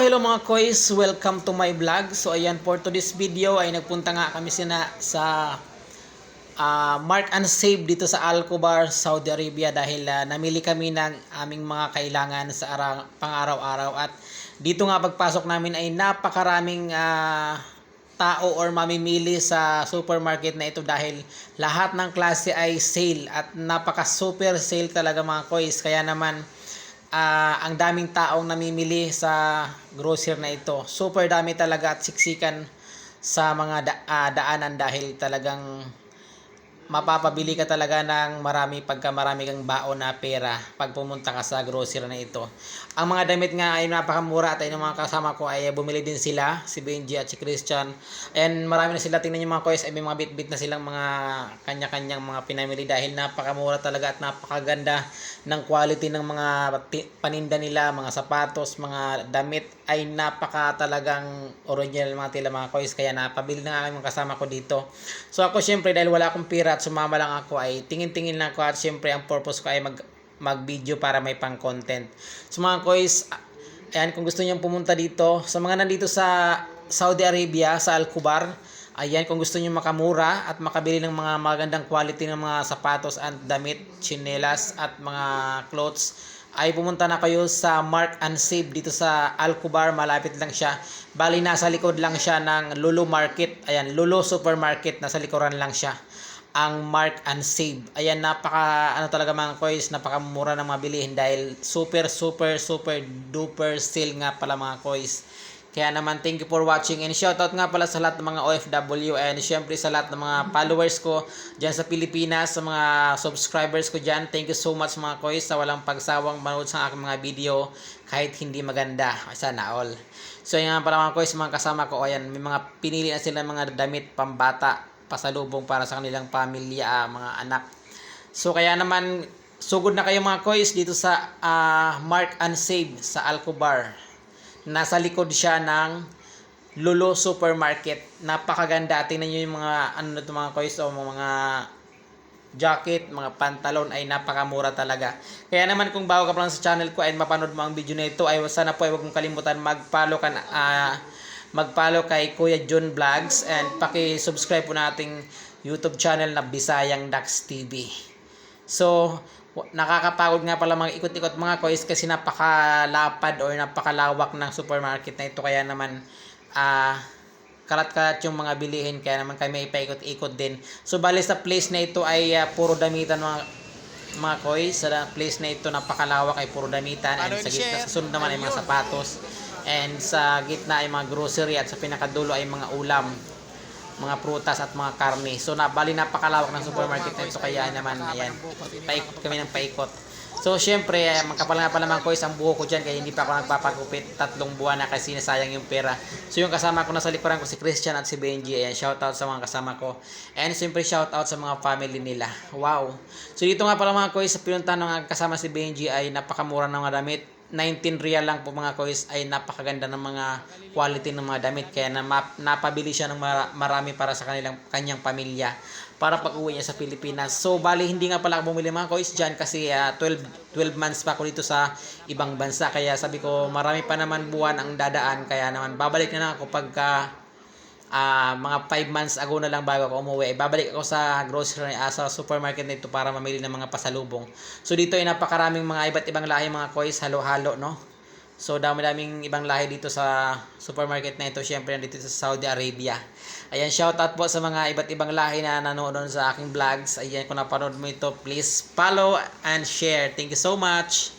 hello mga koys, welcome to my vlog. So ayan, for today's video ay nagpunta nga kami sa Mark and Save dito sa Al-Khobar, Saudi Arabia dahil namili kami ng aming mga kailangan sa pang-araw-araw. At dito nga pagpasok namin ay napakaraming tao or mamimili sa supermarket na ito dahil lahat ng klase ay sale at napaka super sale talaga mga koys. Kaya naman ang daming taong namimili sa grocery na ito. Super dami talaga at siksikan sa mga daanan dahil talagang mapapabili ka talaga ng marami pagka marami kang baon na pera pag pumunta ka sa grocery na ito. Ang mga damit nga ay napakamura at yung mga kasama ko ay bumili din sila, si Benji at si Christian. And marami na sila, tingnan nyo mga koys, ay may mga bit-bit na silang mga kanya-kanyang mga pinamili dahil napakamura talaga at napakaganda ng quality ng mga paninda nila, mga sapatos, mga damit ay napaka talagang original mga tila mga koys. Kaya napabili na nga mga kasama ko dito. So ako syempre dahil wala akong pera at sumama lang ako ay tingin-tingin lang ako at syempre ang purpose ko ay mag-video para may pang content. So mga koys, ayan, kung gusto niyo pumunta dito, sa mga nandito sa Saudi Arabia, sa Al-Khobar, ayan, kung gusto niyo makamura at makabili ng mga magandang quality ng mga sapatos at damit, tsinelas at mga clothes, ay pumunta na kayo sa Mark and Save dito sa Al-Khobar. Malapit lang siya. Bali, nasa likod lang siya ng Lulu Market. Ayan, Lulu Supermarket. Nasa likuran lang siya. Ang Mark and Save. Ayan, napaka talaga mga koys, napakamura ng mabilihin dahil super duper sale nga pala mga koys. Kaya naman, thank you for watching and shoutout nga pala sa lahat ng mga OFW and syempre sa lahat ng mga followers ko dyan sa Pilipinas, sa mga subscribers ko dyan. Thank you so much mga koys sa walang pagsawang manood sa aking mga video kahit hindi maganda. Sana all. So yun nga pala mga koys, mga kasama ko, ayan, may mga pinili na sila mga damit pambata, pasalubong para sa kanilang pamilya, mga anak. So kaya naman, sugod na kayo mga koys dito sa Mark and Save sa Al-Khobar. Nasa likod siya ng Lulu Supermarket. Napakaganda. Tingnan nyo yung mga mga koys o mga jacket, mga pantalon ay napakamura talaga. Kaya naman kung bago ka pa lang sa channel ko ay mapanood mo ang video na ito, ay sana po ay huwag mong kalimutan mag-follow kay Kuya John Vlogs and paki-subscribe po nating YouTube channel na Bisayang Dax TV. So, nakakapagod nga pala mga ikot-ikot mga koys kasi napakalapad or napakalawak ng supermarket na ito. Kaya naman kalat-kalat yung mga bilihin, kaya naman kami ipaikot-ikot din. So bali sa place na ito ay puro damitan mga koys. Sa place na ito napakalawak ay puro damitan, and sa gitna, sa sunod naman ay mga sapatos, and sa gitna ay mga grocery, at sa pinakadulo ay mga ulam, mga prutas at mga karne. So bali napakalawak ng supermarket na ito. Kaya naman ayan, paikot kami ng paikot. So syempre magkapal nga pala mga koys ang buho ko dyan, kaya hindi pa ako nagpapagupit 3 buwan na kasi nasayang yung pera. So yung kasama ko nasa likuran ko si Christian at si Benji. Ayan, shoutout sa mga kasama ko and syempre shoutout sa mga family nila. Wow. So dito nga pala mga koys, sa pinuntahan ng kasama si Benji ay napakamura ng mga damit. 19 real lang po mga koys, ay napakaganda ng mga quality ng mga damit. Kaya napabili siya ng marami para sa kanyang pamilya para pag-uwi niya sa Pilipinas. So bali hindi nga pala ako bumili mga koys dyan kasi 12 months pa ako dito sa ibang bansa. Kaya sabi ko marami pa naman buwan ang dadaan, kaya naman babalik na lang ako pagka mga 5 months ago na lang bago ako umuwi. Babalik ako sa grocery sa supermarket nito para mamili ng mga pasalubong. So dito ay napakaraming mga iba't ibang lahi mga koys, halo-halo no. So dami-daming ibang lahi dito sa supermarket na ito, syempre nandito sa Saudi Arabia. Ayan, shoutout po sa mga iba't ibang lahi na nanonood sa aking vlogs. Ayan, kung napanood mo ito, please follow and share. Thank you so much.